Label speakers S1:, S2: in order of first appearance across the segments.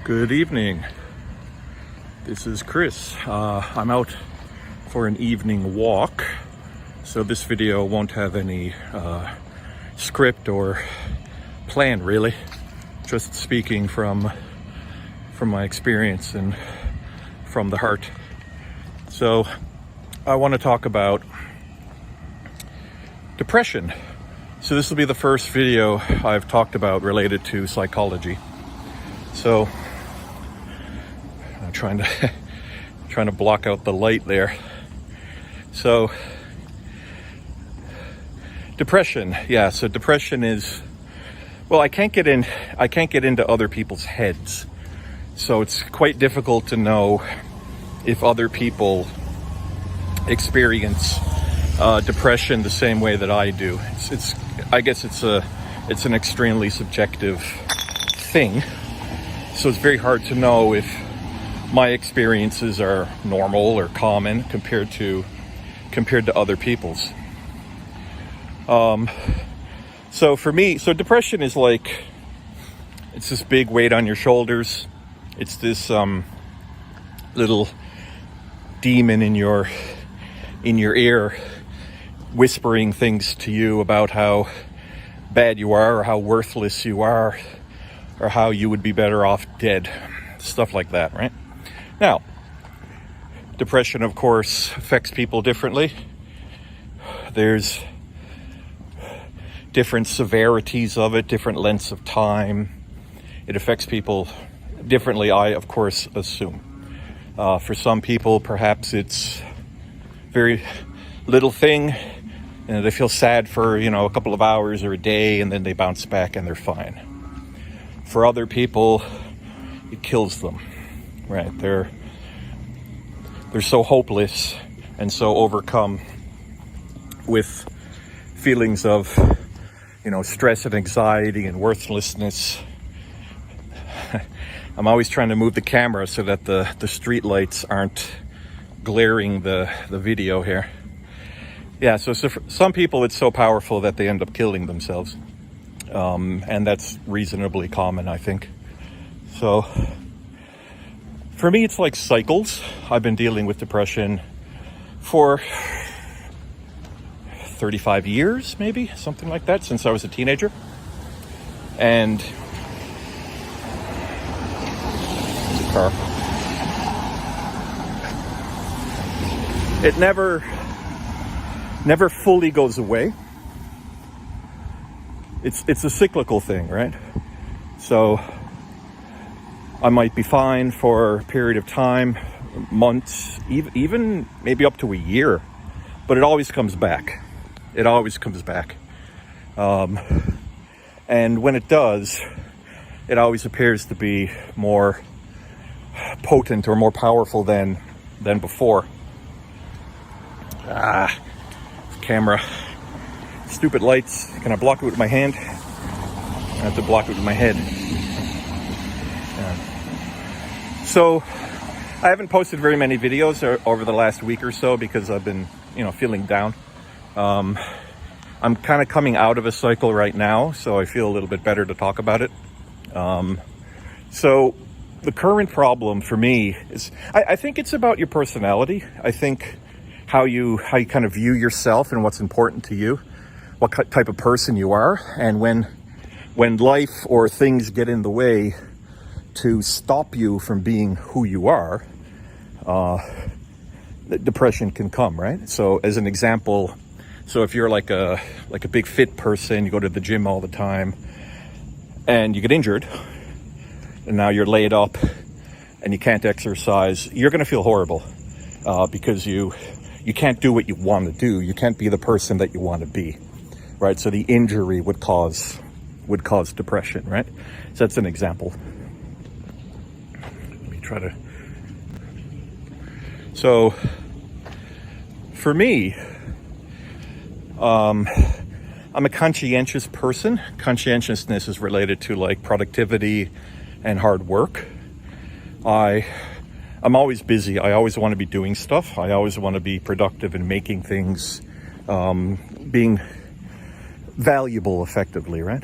S1: Good evening. This is Chris. I'm out for an evening walk, so this video won't have any script or plan really. Just speaking from my experience and from the heart. So I want to talk about depression. So this will be the first video I've talked about related to psychology. So I'm trying to block out the light there. So depression, yeah. So depression is, well, I can't get into other people's heads. So it's quite difficult to know if other people experience depression the same way that I do. I guess it's an extremely subjective thing. So it's very hard to know if my experiences are normal or common compared to other people's. So for me, depression is like, it's this big weight on your shoulders. It's this little demon in your ear whispering things to you about how bad you are or how worthless you are or how you would be better off dead. Stuff like that, right? Now, depression, of course, affects people differently. There's different severities of it, different lengths of time. It affects people differently, I, of course, assume. For some people, perhaps it's very little thing, and they feel sad for, a couple of hours or a day, and then they bounce back and they're fine. For other people, it kills them, right? They're so hopeless and so overcome with feelings of, stress and anxiety and worthlessness. I'm always trying to move the camera so that the street lights aren't glaring the video here. Yeah, so for some people it's so powerful that they end up killing themselves. And that's reasonably common, I think. So for me, it's like cycles. I've been dealing with depression for 35 years, maybe, something like that, since I was a teenager. And car. It never fully goes away. It's a cyclical thing, right? So I might be fine for a period of time, months, even maybe up to a year, but it always comes back. It always comes back. And when it does, it always appears to be more potent or more powerful than before. Camera. Stupid lights. Can I block it with my hand? I have to block it with my head. Yeah. So I haven't posted very many videos over the last week or so because I've been, feeling down. I'm kind of coming out of a cycle right now, so I feel a little bit better to talk about it. So the current problem for me is, I think it's about your personality. I think how you kind of view yourself and what's important to you, what type of person you are, and when life or things get in the way to stop you from being who you are, depression can come, right? So as an example, so if you're like a big fit person, you go to the gym all the time, and you get injured, and now you're laid up, and you can't exercise, you're going to feel horrible because you can't do what you want to do. You can't be the person that you want to be, right? So the injury would cause depression, right? So that's an example. Let me try to. So for me, I'm a conscientious person. Conscientiousness is related to like productivity and hard work. I'm always busy. I always want to be doing stuff. I always want to be productive and making things, being valuable effectively, right?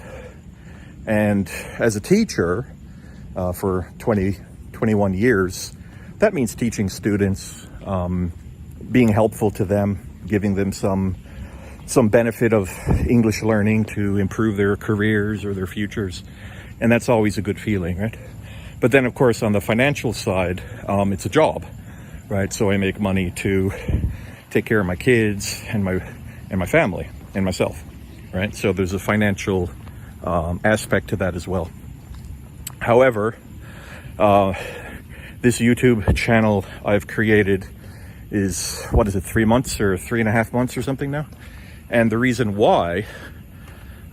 S1: And as a teacher, for 21 years. That means teaching students, being helpful to them, giving them some benefit of English learning to improve their careers or their futures. And that's always a good feeling, right? But then, of course, on the financial side, it's a job, right? So I make money to take care of my kids and my family and myself, right? So there's a financial aspect to that as well. However, this YouTube channel I've created is, 3 months or 3.5 months or something now? And the reason why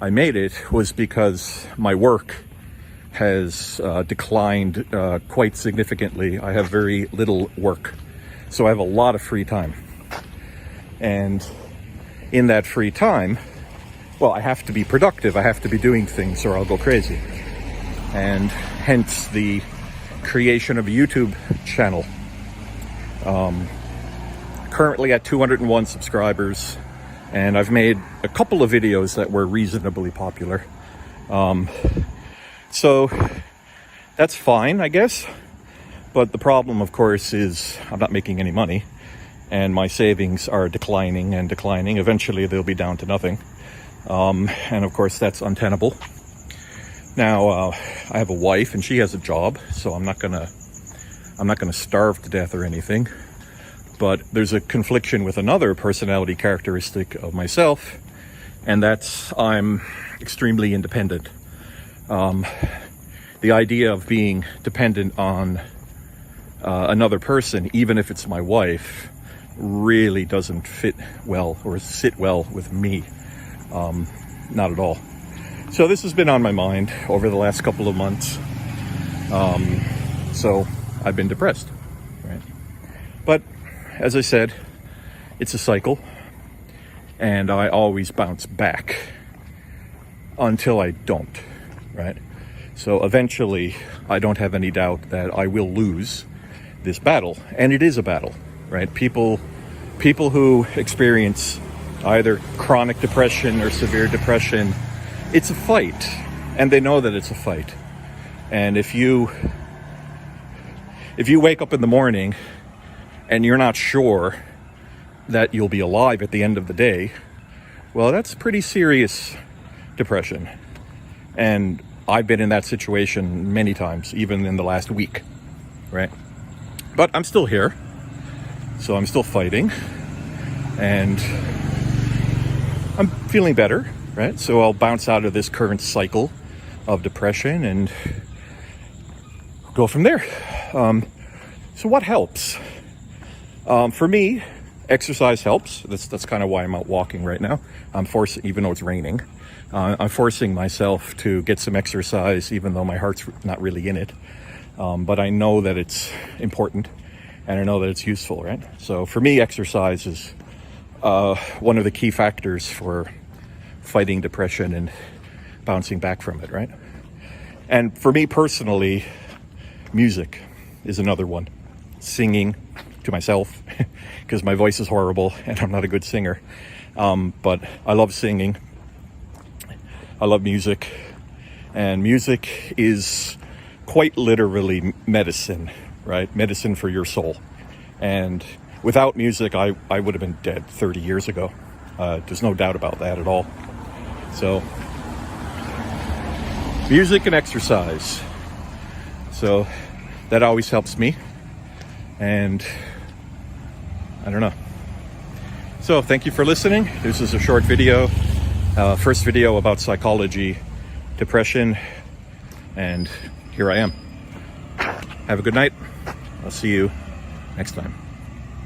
S1: I made it was because my work has declined quite significantly. I have very little work, so I have a lot of free time. And in that free time, well, I have to be productive. I have to be doing things or I'll go crazy. And hence the creation of a YouTube channel. Currently at 201 subscribers, and I've made a couple of videos that were reasonably popular. So that's fine, I guess. But the problem, of course, is I'm not making any money, and my savings are declining and declining. Eventually, they'll be down to nothing. And of course, that's untenable. Now, I have a wife, and she has a job, so I'm not gonna starve to death or anything. But there's a confliction with another personality characteristic of myself, and that's I'm extremely independent. The idea of being dependent on another person, even if it's my wife, really doesn't fit well or sit well with me. Not at all. So this has been on my mind over the last couple of months. So I've been depressed, right? But as I said, it's a cycle, and I always bounce back until I don't, right? So eventually, I don't have any doubt that I will lose this battle, and it is a battle, right? People who experience either chronic depression or severe depression, it's a fight, and they know that it's a fight. And if you wake up in the morning and you're not sure that you'll be alive at the end of the day, well, that's pretty serious depression. And I've been in that situation many times, even in the last week, right? But I'm still here, so I'm still fighting, and I'm feeling better, right? So I'll bounce out of this current cycle of depression and go from there. So what helps? For me, exercise helps. That's kind of why I'm out walking right now. Even though it's raining, I'm forcing myself to get some exercise, even though my heart's not really in it. But I know that it's important, and I know that it's useful, right? So for me, exercise is one of the key factors for fighting depression and bouncing back from it, right? And for me personally, music is another one. Singing to myself, because my voice is horrible and I'm not a good singer. But I love singing. I love music. And music is quite literally medicine, right? Medicine for your soul. And without music, I would have been dead 30 years ago. There's no doubt about that at all. So, music and exercise. So, that always helps me. And I don't know. So thank you for listening. This is a short video. First video about psychology, depression, and here I am. Have a good night. I'll see you next time.